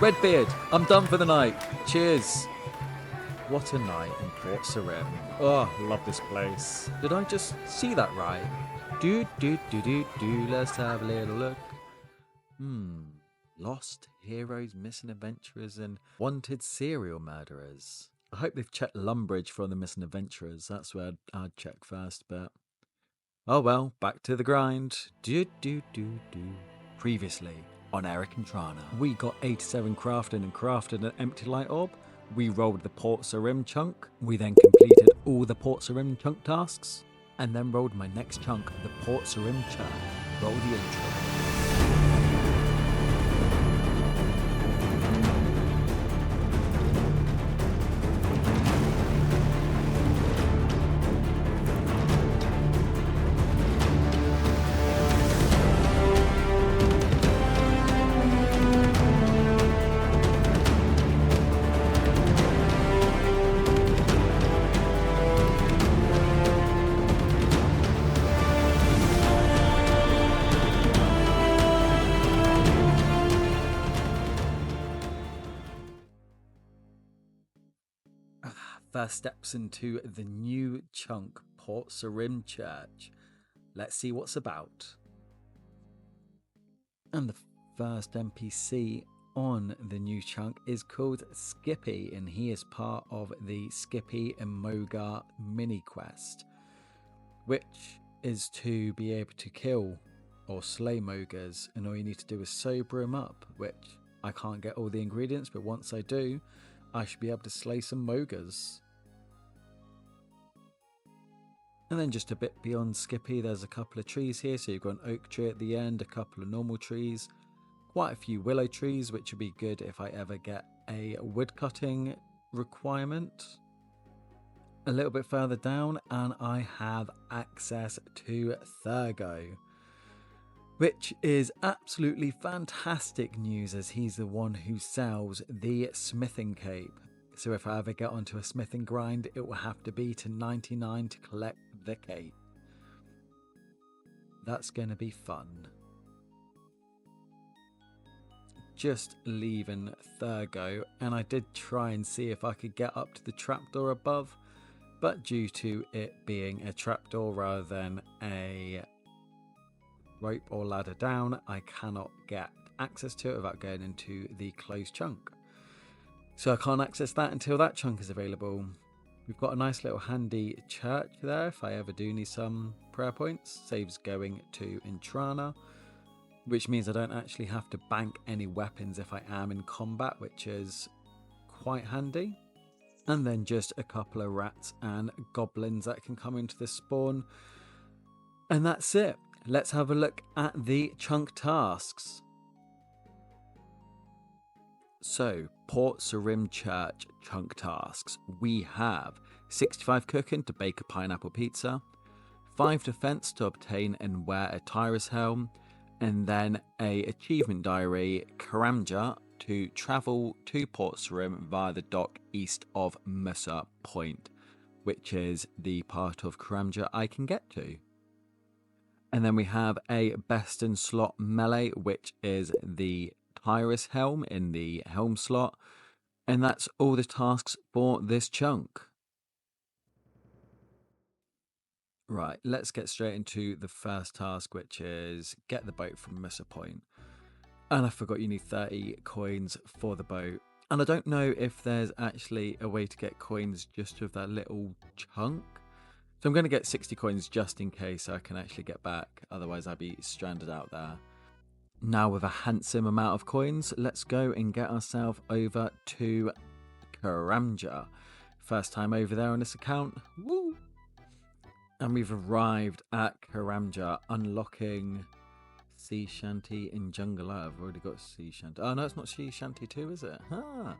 Redbeard, I'm done for the night. Cheers. What a night in Port Sarim. Oh, love this place. Did I just see that right? Do, let's have a little look. Lost heroes, missing adventurers, and wanted serial murderers. I hope they've checked Lumbridge for the missing adventurers. That's where I'd check first, but... Oh well, back to the grind. Previously on ErikEntrana, we got 87 crafted an empty light orb. We rolled the Port Sarim chunk. We then completed all the Port Sarim chunk tasks, and then rolled my next chunk, the Port Sarim chunk. Roll the intro. First steps into the new chunk, Port Sarim Church. Let's see what's about. And the first NPC on the new chunk is called Skippy, and he is part of the Skippy and Mogar mini quest, which is to be able to kill or slay Mogars, and all you need to do is sober him up, which I can't get all the ingredients, but once I do, I should be able to slay some Mogars. And then just a bit beyond Skippy, there's a couple of trees here. So you've got an oak tree at the end, a couple of normal trees, quite a few willow trees, which would be good if I ever get a woodcutting requirement. A little bit further down, and I have access to Thurgo, which is absolutely fantastic news, as he's the one who sells the smithing cape. So if I ever get onto a smithing grind, it will have to be to 99 to collect the cape. That's going to be fun. Just leaving Thurgo, and I did try and see if I could get up to the trapdoor above, but due to it being a trapdoor rather than a rope or ladder down, I cannot get access to it without going into the closed chunk. So I can't access that until that chunk is available. We've got a nice little handy church there if I ever do need some prayer points. Saves going to Entrana, which means I don't actually have to bank any weapons if I am in combat, which is quite handy. And then just a couple of rats and goblins that can come into the spawn. And that's it. Let's have a look at the chunk tasks. So, Port Sarim Church chunk tasks. We have 65 cooking to bake a pineapple pizza, 5 defense to obtain and wear a Tyrus helm, and then a achievement diary, Karamja, to travel to Port Sarim via the dock east of Musa Point, which is the part of Karamja I can get to. And then we have a best in slot melee, which is the Tyrus helm in the helm slot, and that's all the tasks for this chunk. Right, let's get straight into the first task, which is get the boat from Musa Point. And I forgot you need 30 coins for the boat, and I don't know if there's actually a way to get coins just with that little chunk, so I'm going to get 60 coins just in case I can actually get back, otherwise I'd be stranded out there. Now with a handsome amount of coins, let's go and get ourselves over to Karamja. First time over there on this account. Woo! And we've arrived at Karamja, unlocking Sea Shanty in Jungle. I've already got Sea Shanty. Oh no, it's not Sea Shanty 2, is it? Ah,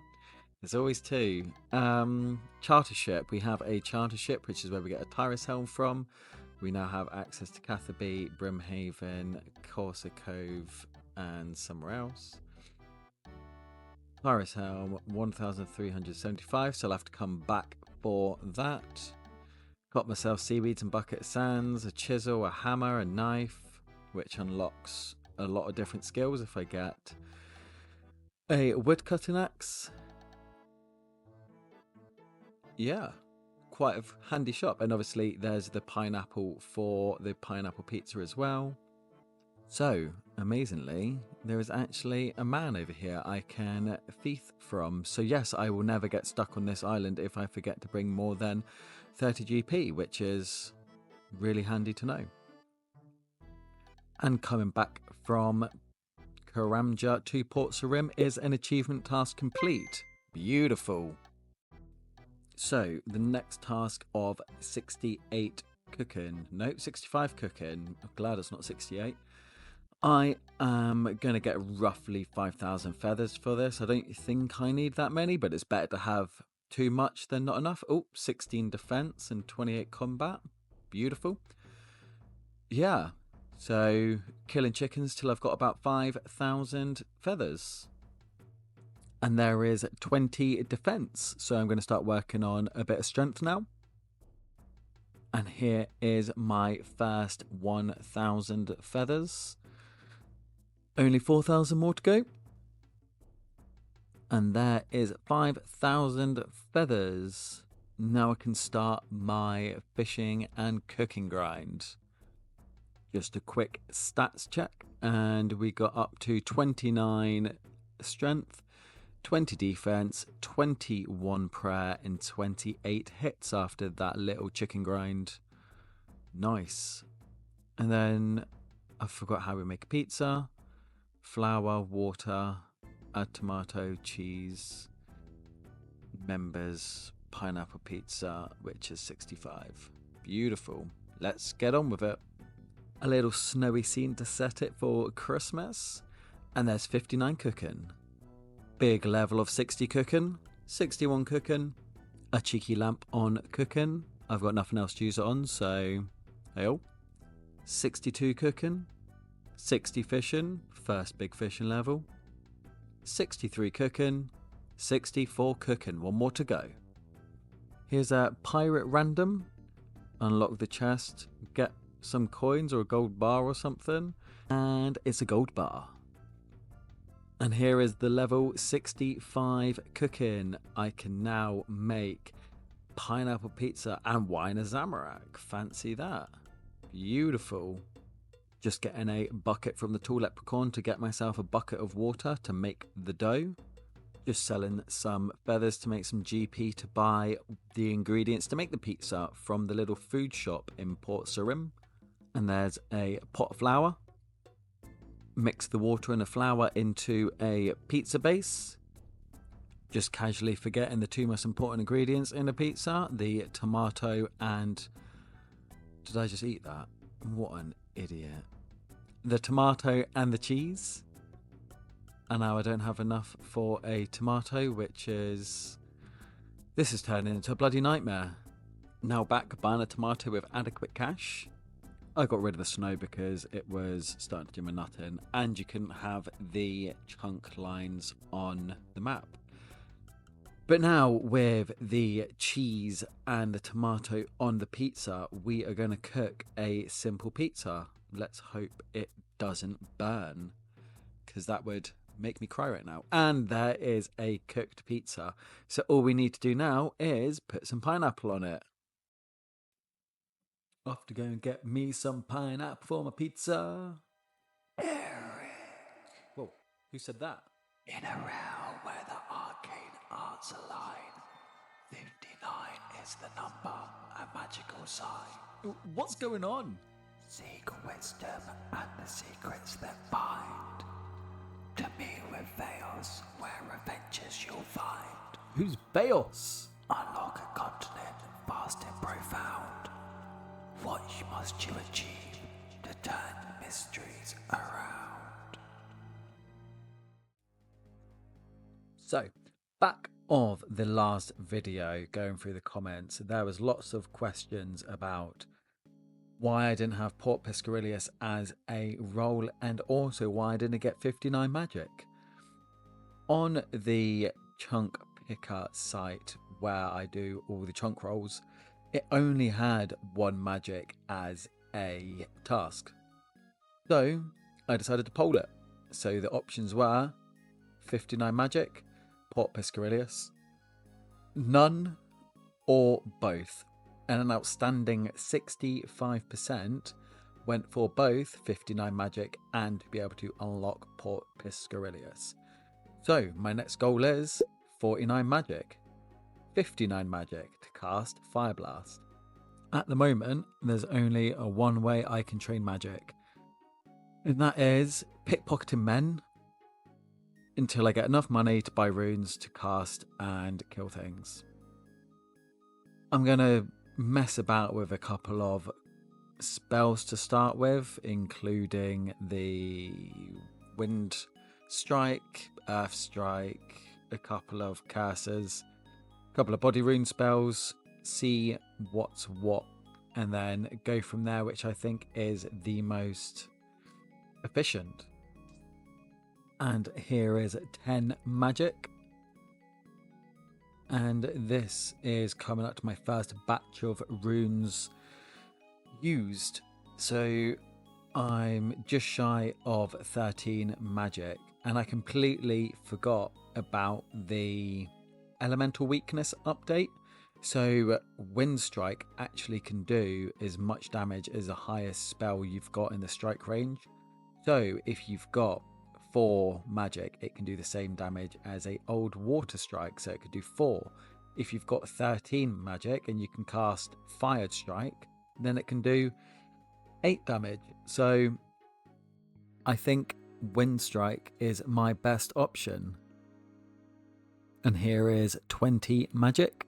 there's always 2. Charter ship. We have a charter ship, which is where we get a Tyrus helm from. We now have access to Catherby, Brimhaven, Corsa Cove, and somewhere else. Tyrus helm 1375, so I'll have to come back for that. Got myself seaweeds and bucket of sands, a chisel, a hammer, a knife, which unlocks a lot of different skills if I get A woodcutting axe. Yeah, quite a handy shop. And obviously there's the pineapple for the pineapple pizza as well. So, amazingly, there is actually a man over here I can thief from. So yes, I will never get stuck on this island if I forget to bring more than 30 GP, which is really handy to know. And coming back from Karamja to Port Sarim is an achievement task complete. Beautiful. So, the next task of 68 cooking. Nope, 65 cooking. I'm glad it's not 68. I am going to get roughly 5,000 feathers for this. I don't think I need that many, but it's better to have too much than not enough. Oh, 16 defense and 28 combat. Beautiful. Yeah, so killing chickens till I've got about 5,000 feathers. And there is 20 defense, so I'm going to start working on a bit of strength now. And here is my first 1,000 feathers. Only 4,000 more to go. And there is 5,000 feathers. Now I can start my fishing and cooking grind. Just a quick stats check. And we got up to 29 strength, 20 defense, 21 prayer, and 28 hits after that little chicken grind. Nice. And then I forgot how we make a pizza. Flour, water, add tomato, cheese, members, pineapple pizza, which is 65. Beautiful. Let's get on with it. A little snowy scene to set it for Christmas. And there's 59 cooking. Big level of 60 cooking, 61 cooking, a cheeky lamp on cooking. I've got nothing else to use it on, so hey, 62 cooking, 60 fishing, first big fishing level, 63 cooking, 64 cooking, one more to go. Here's a pirate random. Unlock the chest, get some coins or a gold bar or something, and it's a gold bar. And here is the level 65 cooking. I can now make pineapple pizza and wine a Zamorak. Fancy that. Beautiful. Just getting a bucket from the tool leprechaun to get myself a bucket of water to make the dough. Just selling some feathers to make some GP to buy the ingredients to make the pizza from the little food shop in Port Sarim. And there's a pot of flour. Mix the water and the flour into a pizza base. Just casually forgetting the two most important ingredients in a pizza, the tomato and... Did I just eat that? What an idiot. The tomato and the cheese. And now I don't have enough for a tomato, which is... This is turning into a bloody nightmare. Now back buying a tomato with adequate cash. I got rid of the snow because it was starting to do my nut in, and you couldn't have the chunk lines on the map. But now with the cheese and the tomato on the pizza, we are going to cook a simple pizza. Let's hope it doesn't burn, because that would make me cry right now. And there is a cooked pizza. So all we need to do now is put some pineapple on it. Off to go and get me some pineapple for my pizza. Eric. Whoa, who said that? In a realm where the arcane arts align, 59 is the number, a magical sign. What's going on? Seek wisdom and the secrets that bind. To me with Veos, where adventures you'll find. Who's Veos? Unlock a continent vast and profound. What must you achieve to turn mysteries around? So, back of the last video, going through the comments, there was lots of questions about why I didn't have Port Piscarilius as a role, and also why I didn't get 59 magic. On the chunk picker site where I do all the chunk rolls, it only had one magic as a task. So I decided to poll it. So the options were 59 magic, Port Piscarilius. None or both. And an outstanding 65% went for both 59 magic and to be able to unlock Port Piscarilius. So my next goal is 49 magic, 59 magic to cast Fire Blast. At the moment, there's only a one way I can train magic, and that is pickpocketing men until I get enough money to buy runes to cast and kill things. I'm going to mess about with a couple of spells to start with, including the Wind Strike, Earth Strike, a couple of curses, a couple of body rune spells, see what's what, and then go from there, which I think is the most efficient. And here is 10 magic. And this is coming up to my first batch of runes used. So I'm just shy of 13 magic, and I completely forgot about the elemental weakness update. So Wind Strike actually can do as much damage as the highest spell you've got in the strike range. So if you've got 4 magic, it can do the same damage as a old water strike, so it could do 4. If you've got 13 magic and you can cast Fired Strike, then it can do 8 damage. So I think Wind Strike is my best option. And here is 20 magic.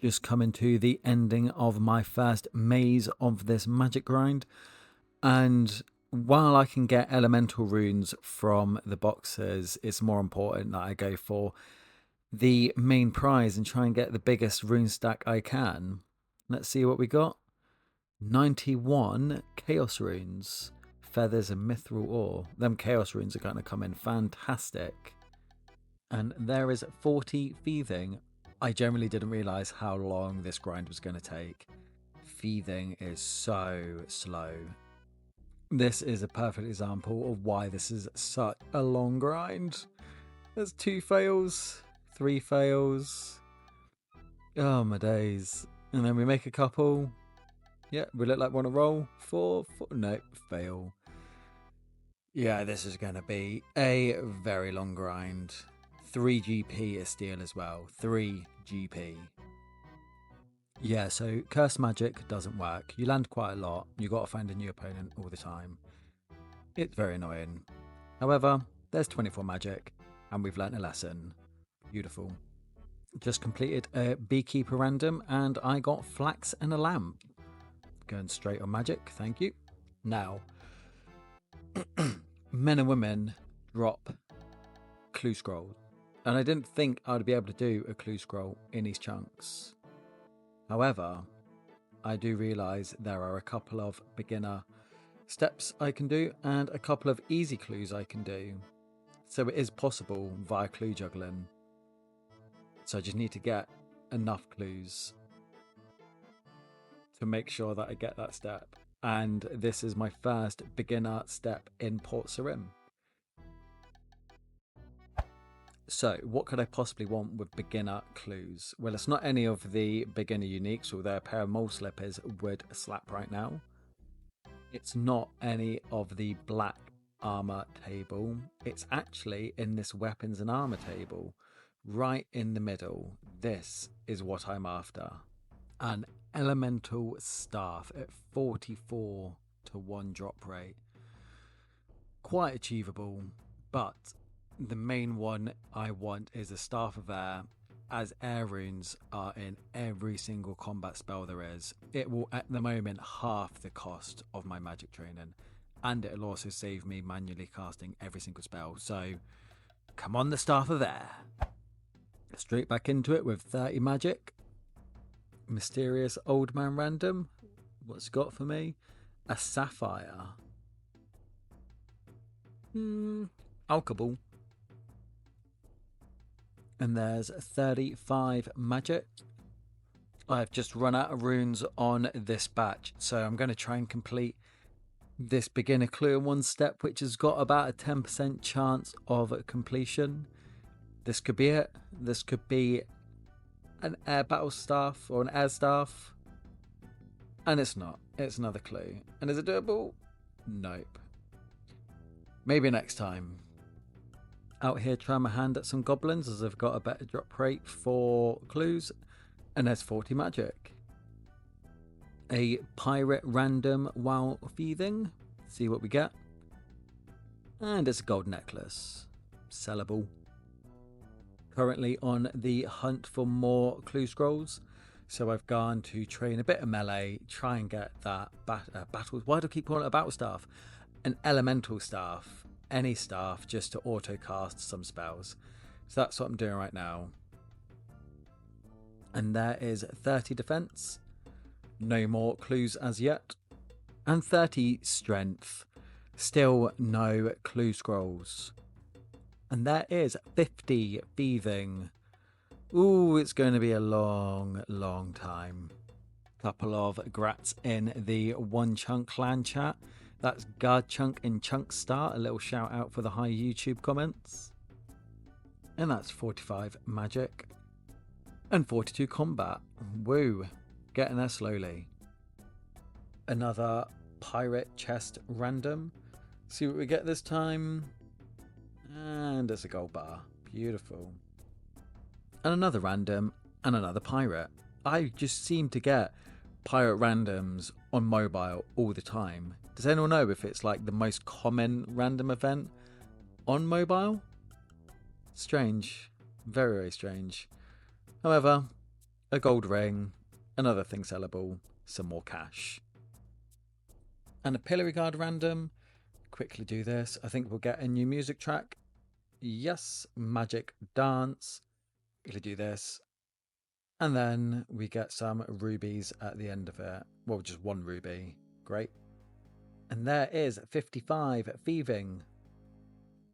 Just coming to the ending of my first maze of this magic grind. And while I can get elemental runes from the boxes, it's more important that I go for the main prize and try and get the biggest rune stack I can. Let's see what we got. 91 chaos runes, feathers and mithril ore. Them chaos runes are going to come in fantastic. And there is 40 thieving. I generally didn't realise how long this grind was going to take. Thieving is so slow. This is a perfect example of why this is such a long grind. There's 2 fails, 3 fails. Oh my days. And then we make a couple. Yeah, we look like we want to roll. 4, no, fail. Yeah, this is going to be a very long grind. 3 GP is steal as well. 3 GP. Yeah, so Curse Magic doesn't work. You land quite a lot. You got to find a new opponent all the time. It's very annoying. However, there's 24 magic, and we've learnt a lesson. Beautiful. Just completed a Beekeeper random, and I got Flax and a Lamp. Going straight on magic, thank you. Now, men and women drop clue scrolls. And I didn't think I'd be able to do a clue scroll in these chunks. However, I do realise there are a couple of beginner steps I can do and a couple of easy clues I can do. So it is possible via clue juggling. So I just need to get enough clues to make sure that I get that step. And this is my first beginner step in Port Sarim. So, what could I possibly want with beginner clues? Well, it's not any of the beginner uniques, although a pair of mole slippers would slap right now. It's not any of the black armor table. It's actually in this weapons and armor table, right in the middle. This is what I'm after. An elemental staff at 44 to 1 drop rate. Quite achievable, but the main one I want is a Staff of Air, as air runes are in every single combat spell there is. It will at the moment half the cost of my magic training, and it'll also save me manually casting every single spell. So come on, the Staff of Air. Straight back into it with 30 magic. Mysterious Old Man random. What's it got for me? A Sapphire. Alchable. And there's 35 magic. I've just run out of runes on this batch, so I'm going to try and complete this beginner clue in one step, which has got about a 10% chance of completion. This could be it. This could be an air battle staff or an air staff. And it's not. It's another clue. And is it doable? Nope. Maybe next time. Out here trying my hand at some goblins as I've got a better drop rate for clues. And there's 40 magic. A pirate random while feeding. See what we get. And it's a gold necklace. Sellable. Currently on the hunt for more clue scrolls. So I've gone to train a bit of melee, try and get that battle. Why do I keep calling it a battle staff? An elemental staff. Any staff just to auto cast some spells. So that's what I'm doing right now. And there is 30 defense. No more clues as yet. And 30 strength. Still no clue scrolls. And there is 50 thieving. Ooh, it's going to be a long time. Couple of grats in the One Chunk clan chat. That's Guard Chunk and Chunk Star. A little shout out for the high YouTube comments. And that's 45 magic. And 42 combat. Woo. Getting there slowly. Another pirate chest random. See what we get this time. And it's a gold bar. Beautiful. And another random. And another pirate. I just seem to get pirate randoms on mobile all the time. Does anyone know if it's like the most common random event on mobile? Strange. Very, very strange. However, a gold ring. Another thing sellable. Some more cash. And a pillory guard random. Quickly do this. I think we'll get a new music track. Yes. Magic dance. Quickly do this. And then we get some rubies at the end of it. Well, just one ruby. Great. And there is 55 thieving.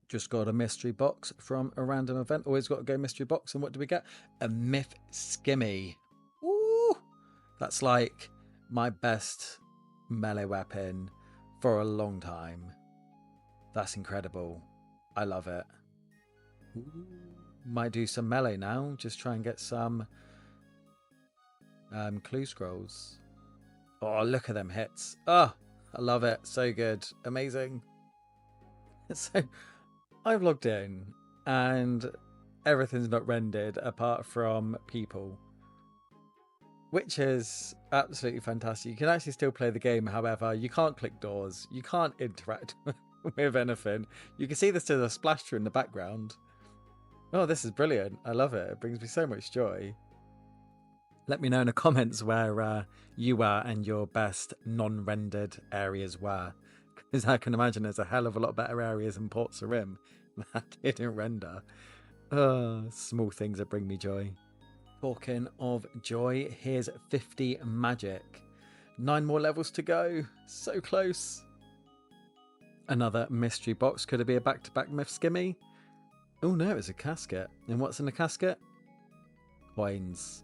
Just got a mystery box from a random event. Always got to go mystery box. And what do we get? A myth skimmy. Ooh! That's like my best melee weapon for a long time. That's incredible. I love it. Ooh. Might do some melee now. Just try and get some clue scrolls. Oh, look at them hits. Oh, I love it. So good. Amazing. So I've logged in and everything's not rendered apart from people, which is absolutely fantastic. You can actually still play the game. However, you can't click doors. You can't interact with anything. You can see this as a splash through in the background. Oh, this is brilliant. I love it. It brings me so much joy. Let me know in the comments where you were and your best non-rendered areas were. Because I can imagine there's a hell of a lot better areas in Port Sarim that didn't render. Small things that bring me joy. Talking of joy, here's 50 magic. 9 more levels to go. So close. Another mystery box. Could it be a back-to-back myth skimmy? Oh no, it's a casket. And what's in the casket? Coins.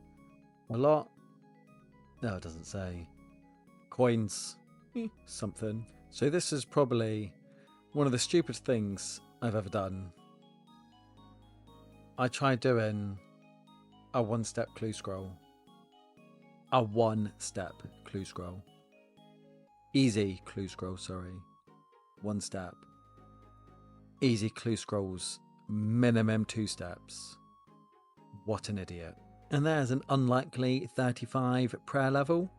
A lot? No, it doesn't say. Coins. Something. So this is probably one of the stupidest things I've ever done. I tried doing a one-step clue scroll. A one-step clue scroll. Easy clue scroll, sorry. One step. Easy clue scrolls. Minimum 2 steps. What an idiot. And there's an unlikely 35 prayer level.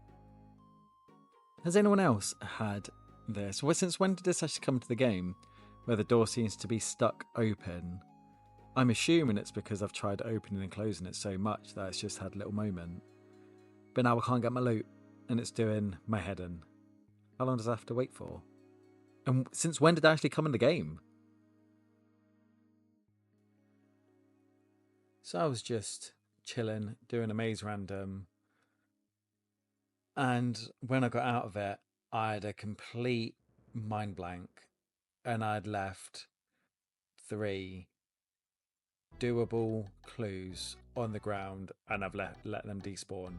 Has anyone else had this? Well, since when did this actually come to the game? Where the door seems to be stuck open. I'm assuming it's because I've tried opening and closing it so much that it's just had a little moment. But now I can't get my loot. And it's doing my head in. How long does I have to wait for? And since when did it actually come in the game? So I was just chilling, doing a maze random. And when I got out of it, I had a complete mind blank. And I'd left 3 doable clues on the ground. And I've let them despawn.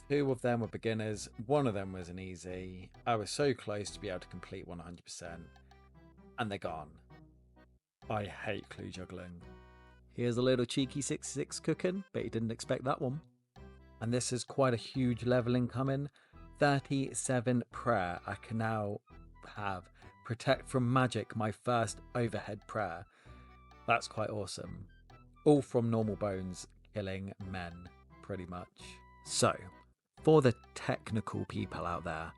2 of them were beginners, 1 of them was an easy. I was so close to be able to complete 100%, and they're gone. I hate clue juggling. Here's a little cheeky 66 cooking, but you didn't expect that one. And this is quite a huge level incoming. 37 prayer. I can now have protect from magic, my first overhead prayer. That's quite awesome. All from normal bones killing men, pretty much. So, for the technical people out there,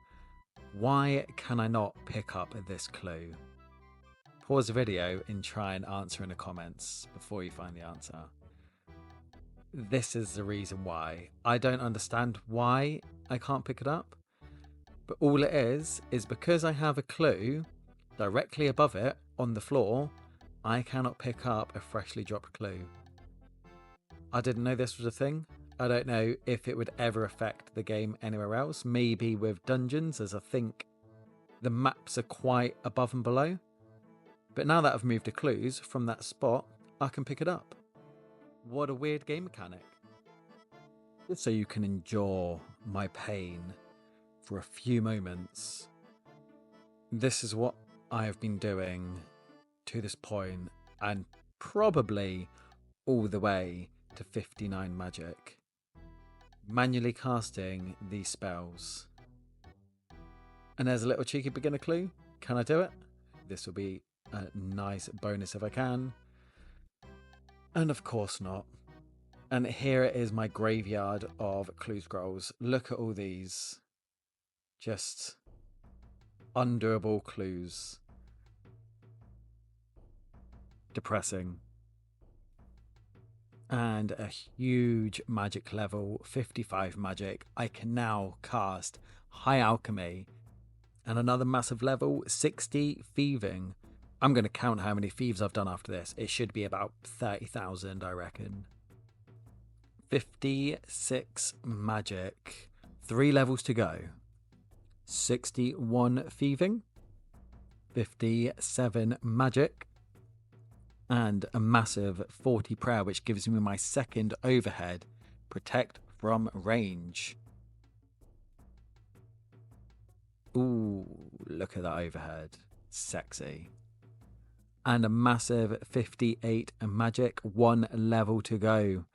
why can I not pick up this clue? Pause the video and try and answer in the comments before you find the answer. This is the reason why. I don't understand why I can't pick it up, but all it is because I have a clue directly above it on the floor, I cannot pick up a freshly dropped clue. I didn't know this was a thing. I don't know if it would ever affect the game anywhere else. Maybe with dungeons, as I think the maps are quite above and below. But now that I've moved the clues from that spot, I can pick it up. What a weird game mechanic. Just so you can endure my pain for a few moments. This is what I have been doing to this point, and probably all the way to 59 magic. Manually casting these spells. And there's a little cheeky beginner clue. Can I do it? This will be a nice bonus if I can. And of course not. And here it is, my graveyard of clue scrolls. Look at all these. Just undoable clues. Depressing. And a huge magic level, 55 magic. I can now cast High Alchemy. And another massive level, 60 thieving. I'm going to count how many thieves I've done after this. It should be about 30,000, I reckon. 56 magic. 3 levels to go. 61 thieving. 57 magic. And a massive 40 prayer, which gives me my second overhead. Protect from range. Ooh, look at that overhead. Sexy. And a massive 58 magic. 1 level to go.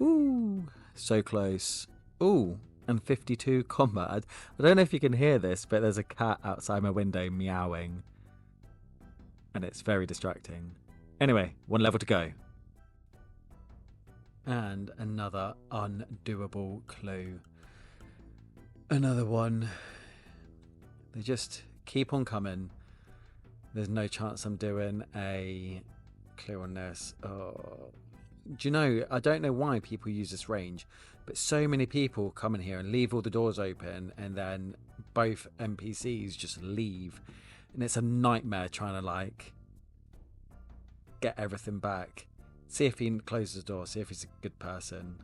Ooh, so close. Ooh, and 52 combat. I don't know if you can hear this, but there's a cat outside my window meowing. And it's very distracting. Anyway, 1 level to go. And another undoable clue. Another one. They just keep on coming. There's no chance I'm doing a clue on this. Oh. Do you know, I don't know why people use this range, but so many people come in here and leave all the doors open, and then both NPCs just leave. And it's a nightmare trying to, like, get everything back. See if he closes the door, see if he's a good person.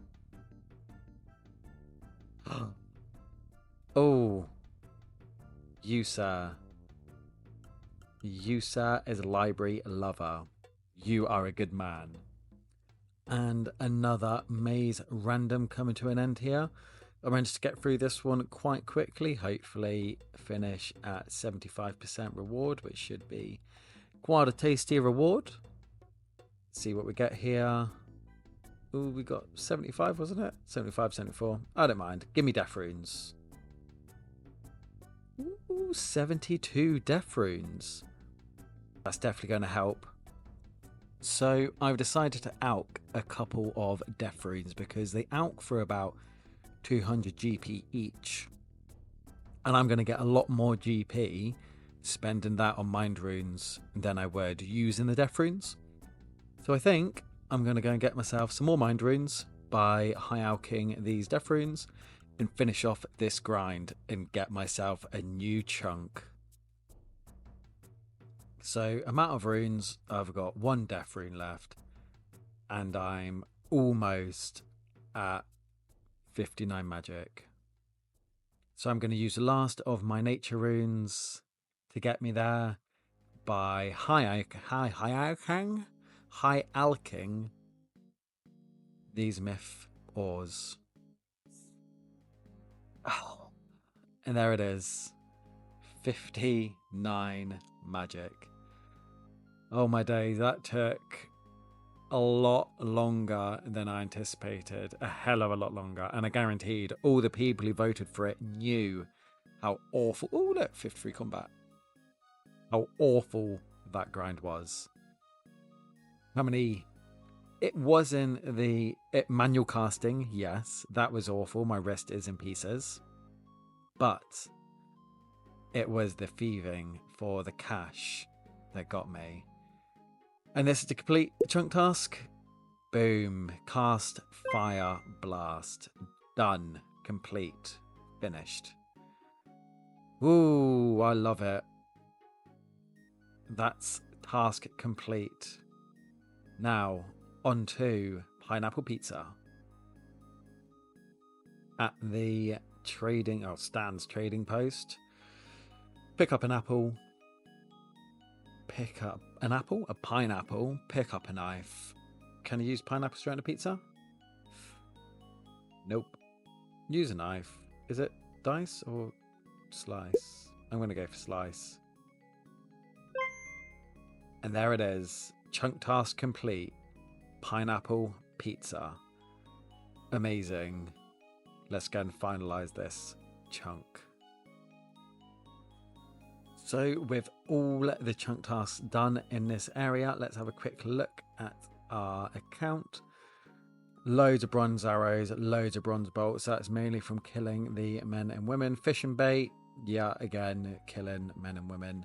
Oh. You, sir. You, sir, is a library lover. You are a good man. And another maze random coming to an end here. I managed to get through this one quite quickly. Hopefully finish at 75% reward, which should be quite a tasty reward. Let's see what we get here. Ooh, we got 75, wasn't it? 75, 74. I don't mind. Give me death runes. Ooh, 72 death runes. That's definitely going to help. So I've decided to alch a couple of death runes because they alch for about 200 GP each. And I'm going to get a lot more GP spending that on mind runes than I would using the death runes. So I think I'm going to go and get myself some more mind runes by high alching these death runes and finish off this grind and get myself a new chunk. So amount of runes, I've got 1 death rune left, and I'm almost at 59 magic. So I'm going to use the last of my nature runes to get me there by high alching these myth ores. Oh, and there it is. 59 magic. Oh my days, that took a lot longer than I anticipated. A hell of a lot longer. And I guaranteed all the people who voted for it knew how awful... Oh, look, 53 combat. How awful that grind was. How many... It wasn't the manual casting, yes. That was awful. My wrist is in pieces. But it was the thieving for the cash that got me. And this is to complete the chunk task. Boom. Cast, fire, blast. Done. Complete. Finished. Ooh, I love it. That's task complete. Now, on to pineapple pizza. At the Stan's trading post. Pick up an apple. Pick up an apple, a pineapple, pick up a knife. Can you use pineapple straight on a pizza? Nope. Use a knife. Is it dice or slice? I'm going to go for slice. And there it is. Chunk task complete. Pineapple pizza. Amazing. Let's go and finalize this chunk. So with all the chunk tasks done in this area, let's have a quick look at our account. Loads of bronze arrows, loads of bronze bolts. That's mainly from killing the men and women. Fish and bait, yeah, again, killing men and women.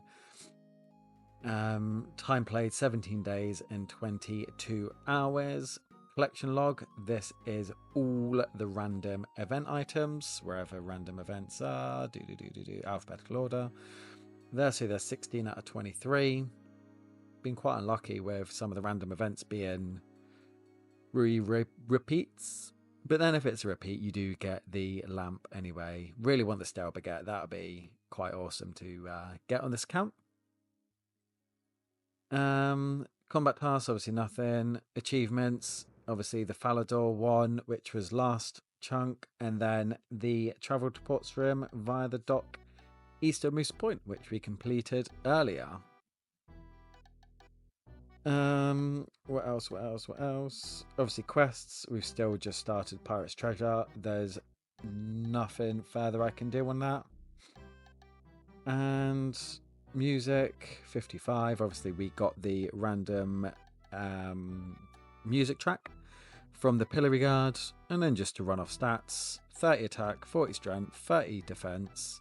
Time played 17 days and 22 hours. Collection log, this is all the random event items, wherever random events are, alphabetical order. So there's 16 out of 23. Been quite unlucky with some of the random events being repeats. But then if it's a repeat, you do get the lamp anyway. Really want the stale baguette. That would be quite awesome to get on this account. Combat tasks, obviously nothing. Achievements, obviously the Falador one, which was last chunk. And then the travel to Portsrim via the dock east of Moose Point, which we completed earlier. What else? Obviously quests. We've still just started Pirate's Treasure. There's nothing further I can do on that. And music 55. Obviously we got the random music track from the Pillory Guard. And then just to run off stats, 30 attack, 40 strength, 30 defense,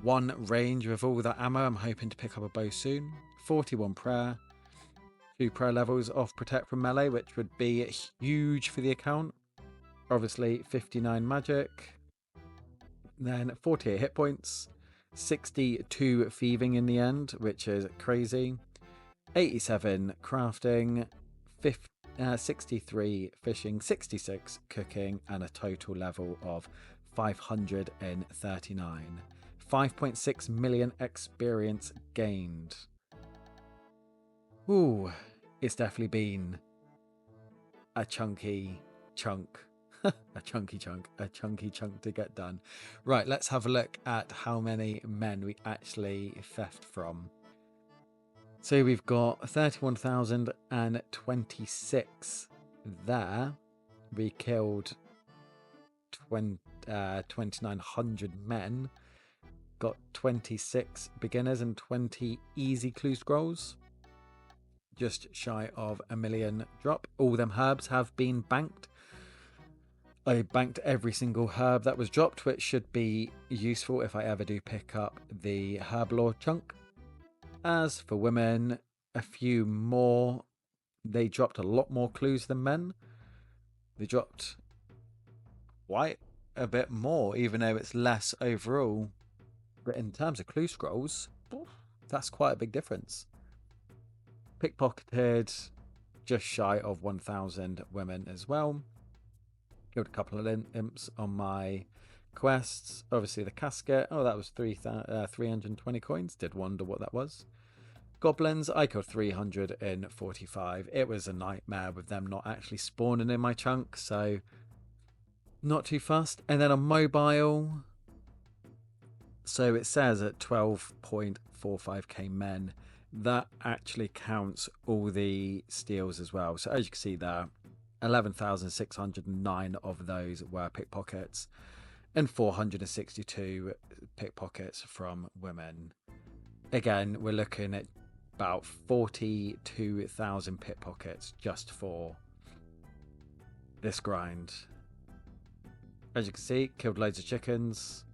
1 range with all that ammo. I'm hoping to pick up a bow soon. 41 prayer. 2 prayer levels off protect from melee, which would be huge for the account. Obviously 59 magic. Then 48 hit points. 62 thieving in the end, which is crazy. 87 crafting. 63 fishing. 66 cooking. And a total level of 539. 5.6 million experience gained. Ooh, it's definitely been a chunky chunk. a chunky chunk to get done. Right, let's have a look at how many men we actually theft from. So we've got 31,026 there. We killed 2,900 men. Got 26 beginners and 20 easy clue scrolls. Just shy of 1 million drop. All them herbs have been banked. I banked every single herb that was dropped, which should be useful if I ever do pick up the herb lore chunk. As for women, a few more. They dropped a lot more clues than men. They dropped quite a bit more, even though it's less overall. But in terms of clue scrolls, that's quite a big difference. Pickpocketed just shy of 1,000 women as well. Killed a couple of imps on my quests. Obviously the casket. Oh, that was 320 coins. Did wonder what that was. Goblins, I killed 345. It was a nightmare with them not actually spawning in my chunk, so not too fast. And then on mobile, So it says at 12.45k men, that actually counts all the steals as well. So as you can see there, 11,609 of those were pickpockets and 462 pickpockets from women. Again, we're looking at about 42,000 pickpockets just for this grind. As you can see, killed loads of chickens,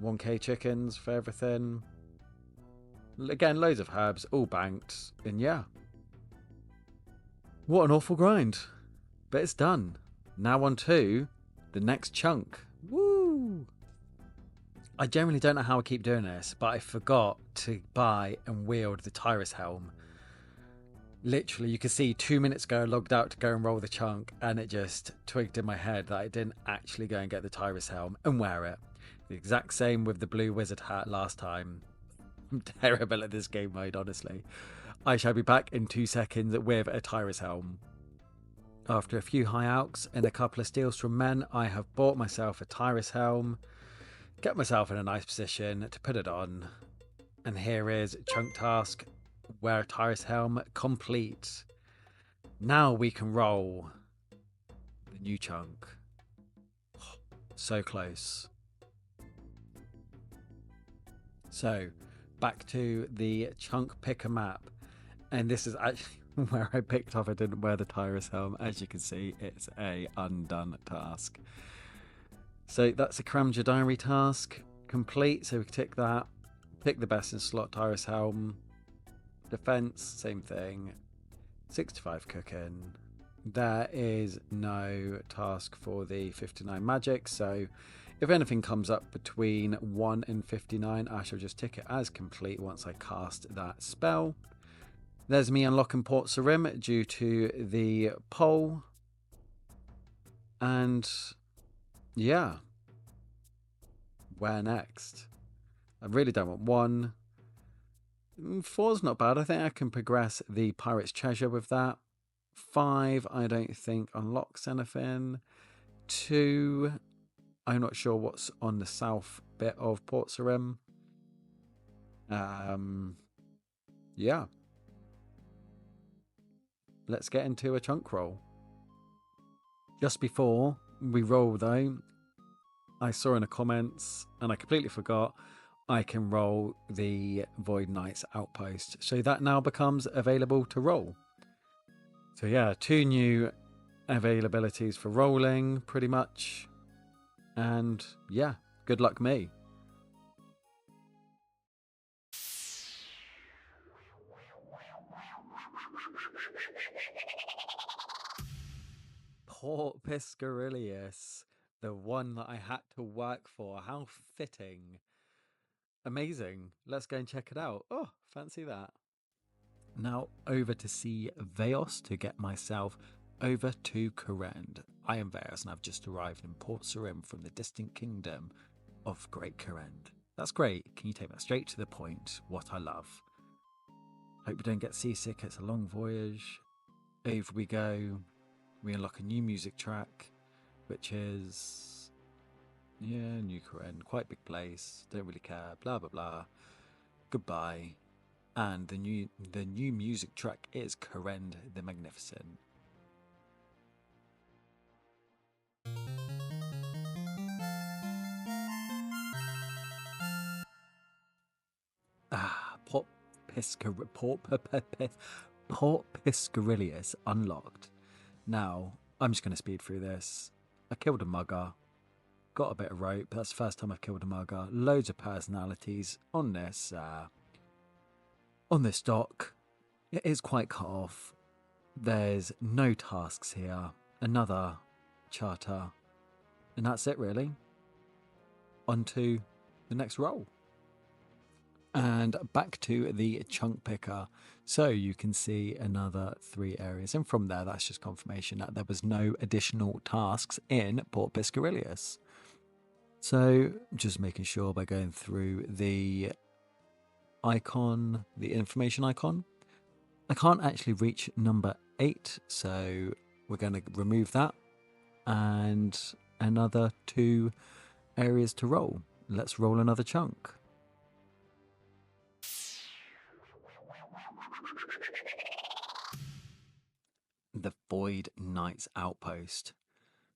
1k chickens for everything. Again, loads of herbs, all banked, and yeah. What an awful grind. But it's done. Now on to the next chunk. Woo! I generally don't know how I keep doing this, but I forgot to buy and wield the Tyrus helm. Literally, you can see 2 minutes ago I logged out to go and roll the chunk, and it just twigged in my head that I didn't actually go and get the Tyrus helm and wear it. The exact same with the blue wizard hat last time. I'm terrible at this game mode, honestly. I shall be back in 2 seconds with a Tyrus helm. After a few high alks and a couple of steals from men, I have bought myself a Tyrus helm, get myself in a nice position to put it on, and here is chunk task, wear a Tyrus helm complete. Now we can roll the new chunk. So close. So back to the chunk picker map, and this is actually where I picked off I didn't wear the Tyrus helm. As you can see, it's a undone task. So that's a Karamja diary task complete, so we can tick that. Pick the best in slot Tyrus helm. Defense, same thing. 65 cooking. There is no task for the 59 magic, so if anything comes up between 1 and 59, I shall just tick it as complete once I cast that spell. There's me unlocking Port Sarim due to the poll. And yeah. Where next? I really don't want 1. 4's not bad. I think I can progress the Pirate's Treasure with that. 5, I don't think unlocks anything. 2, I'm not sure what's on the south bit of Port Sarim. Yeah. Let's get into a chunk roll. Just before we roll though, I saw in the comments, and I completely forgot, I can roll the Void Knight's outpost. So that now becomes available to roll. So yeah, 2 new availabilities for rolling, pretty much. And yeah, good luck me. Port Piscarilius, the one that I had to work for. How fitting. Amazing. Let's go and check it out. Oh, fancy that. Now over to see Veos to get myself over to Korend. I am Veos and I've just arrived in Port Sarim from the distant kingdom of Great Korend. That's great. Can you take that straight to the point? What I love. Hope we don't get seasick. It's a long voyage. Over we go. We unlock a new music track, which is, yeah, New Korend. Quite big place. Don't really care. Blah, blah, blah. Goodbye. And the new music track is Korend the Magnificent. Port Piscarilius unlocked. Now, I'm just going to speed through this. I killed a mugger. Got a bit of rope. That's the first time I've killed a mugger. Loads of personalities on this dock. It is quite cut off. There's no tasks here. Another charter. And that's it, really. On to the next roll. And back to the chunk picker. So you can see another 3 areas. And from there, that's just confirmation that there was no additional tasks in Port Piscarilius. So just making sure by going through the icon, the information icon. I can't actually reach number 8. So we're going to remove that. And another 2 areas to roll. let's roll another chunk. The Void Knight's Outpost.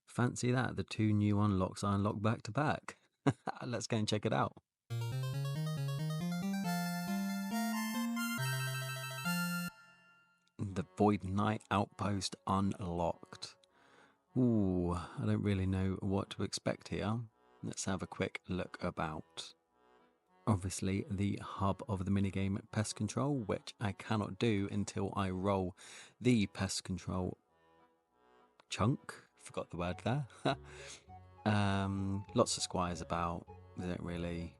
Fancy that, the 2 new unlocks I unlocked back to back. Let's go and check it out. The Void Knight Outpost unlocked. Ooh, I don't really know what to expect here. Let's have a quick look about. Obviously the hub of the minigame Pest Control, which I cannot do until I roll the Pest Control chunk. Forgot the word there. Lots of squires about. They don't really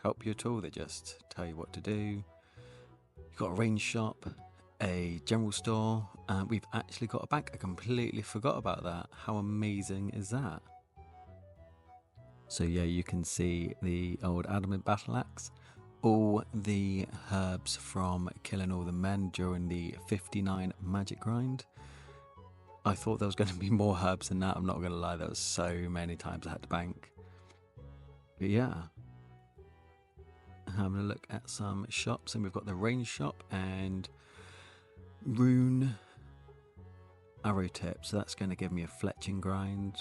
help you at all. They just tell you what to do. You've got a range shop, a general store, and we've actually got a bank. I completely forgot about that. How amazing is that? So yeah, you can see the old adamant battle axe, all the herbs from killing all the men during the 59 magic grind. I thought there was going to be more herbs than that, I'm not going to lie, there was so many times I had to bank. But yeah, having a look at some shops, and we've got the range shop and rune arrow tips, so that's going to give me a fletching grind.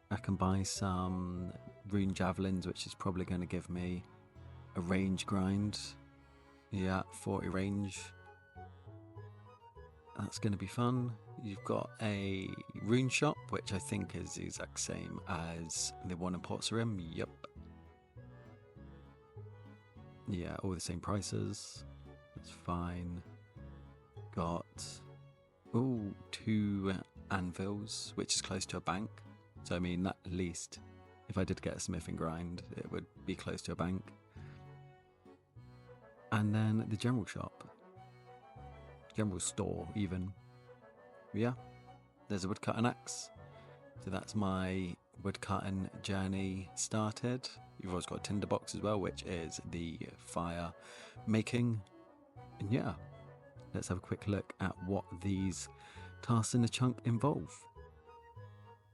I can buy some rune javelins, which is probably going to give me a range grind. Yeah, 40 range. That's going to be fun. You've got a rune shop, which I think is the exact same as the one in Port Sarim. Yep. Yeah, all the same prices. That's fine. Got 2 anvils, which is close to a bank. So I mean, that at least, if I did get a smithing grind, it would be close to a bank. And then the general shop. General store, even. Yeah, there's a woodcutting axe. So that's my woodcutting journey started. You've always got a tinderbox as well, which is the fire making. And yeah, let's have a quick look at what these tasks in the chunk involve.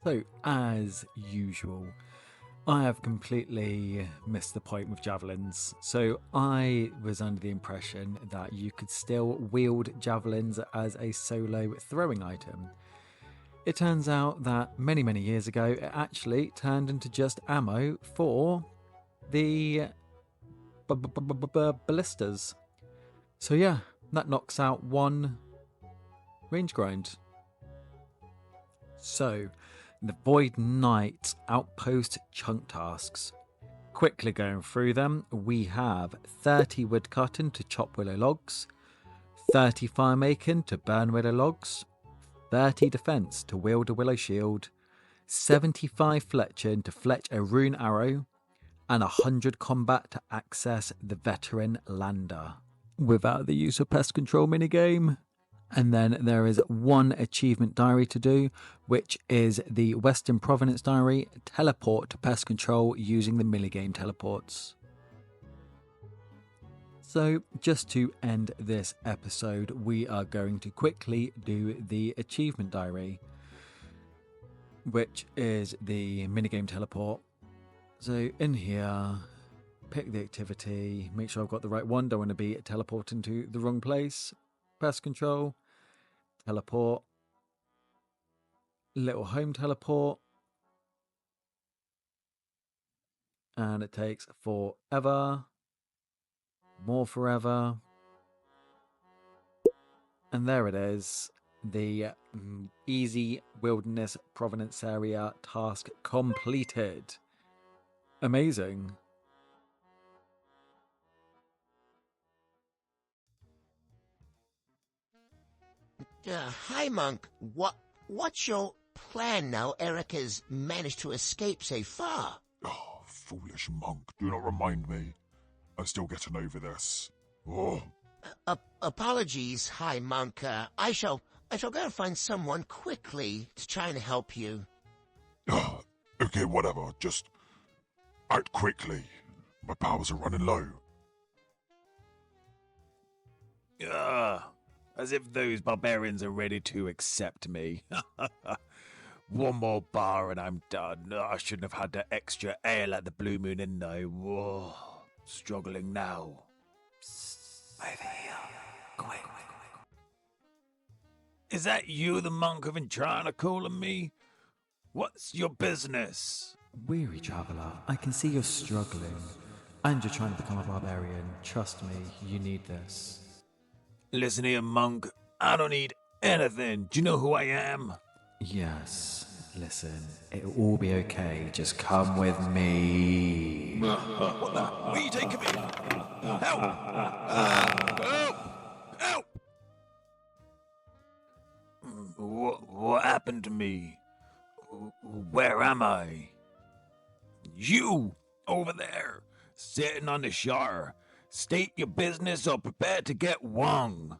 So, as usual, I have completely missed the point with javelins. So I was under the impression that you could still wield javelins as a solo throwing item. It turns out that many, many years ago, it actually turned into just ammo for the ballistas. So yeah, that knocks out 1 range grind. So, the Void Knight Outpost chunk tasks. Quickly going through them, we have 30 woodcutting to chop willow logs, 30 fire making to burn willow logs, 30 defense to wield a willow shield, 75 fletching to fletch a rune arrow, and 100 combat to access the veteran lander without the use of pest control minigame. And then there is 1 achievement diary to do, which is the Western Province diary, teleport to pest control using the minigame teleports. So just to end this episode, we are going to quickly do the achievement diary, which is the minigame teleport. So in here, pick the activity, make sure I've got the right one, don't want to be teleporting to the wrong place. Pest control. Teleport, little home teleport, and it takes forever, more forever, and there it is, the easy wilderness provenance area task completed. Amazing. Hi, Monk. What's your plan now Erik has managed to escape so far? Oh, foolish monk, do not remind me. I'm still getting over this. Oh. Apologies, Hi, Monk. I shall go and find someone quickly to try and help you. Okay, whatever. Just act quickly. My powers are running low. As if those barbarians are ready to accept me. One more bar and I'm done. I shouldn't have had that extra ale at the Blue Moon, didn't I? Whoa. Struggling now. Over here. Quick. Is that you, the monk of Entrana, calling me? What's your business? Weary traveller, I can see you're struggling. And you're trying to become a barbarian. Trust me, you need this. Listen here, monk. I don't need anything. Do you know who I am? Yes, listen, it'll all be okay. Just come with me. What the? Where are you taking me? Help! Help! Help! What happened to me? Where am I? You! Over there! Sitting on the shore. State your business or prepare to get wrong.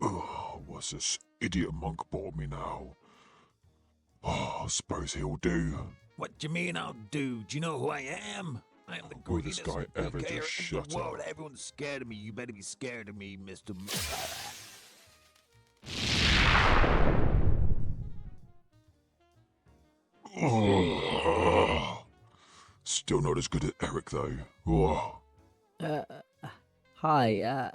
Oh, what's this idiot monk bought me now? Oh, I suppose he'll do. What do you mean I'll do? Do you know who I am? I am the Will this greatest guy ever big just hair in shut the world. up? Everyone's scared of me. You better be scared of me, Mr. Oh, still not as good as Eric, though. Oh, Hi,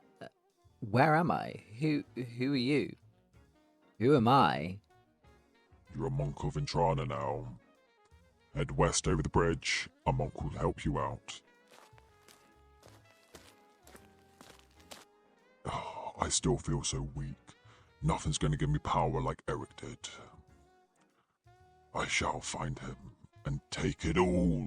where am I? Who are you? Who am I? you're a monk of Entrana now. Head west over the bridge. A monk will help you out. Oh, I still feel so weak. Nothing's going to give me power like Eric did. I shall find him and take it all.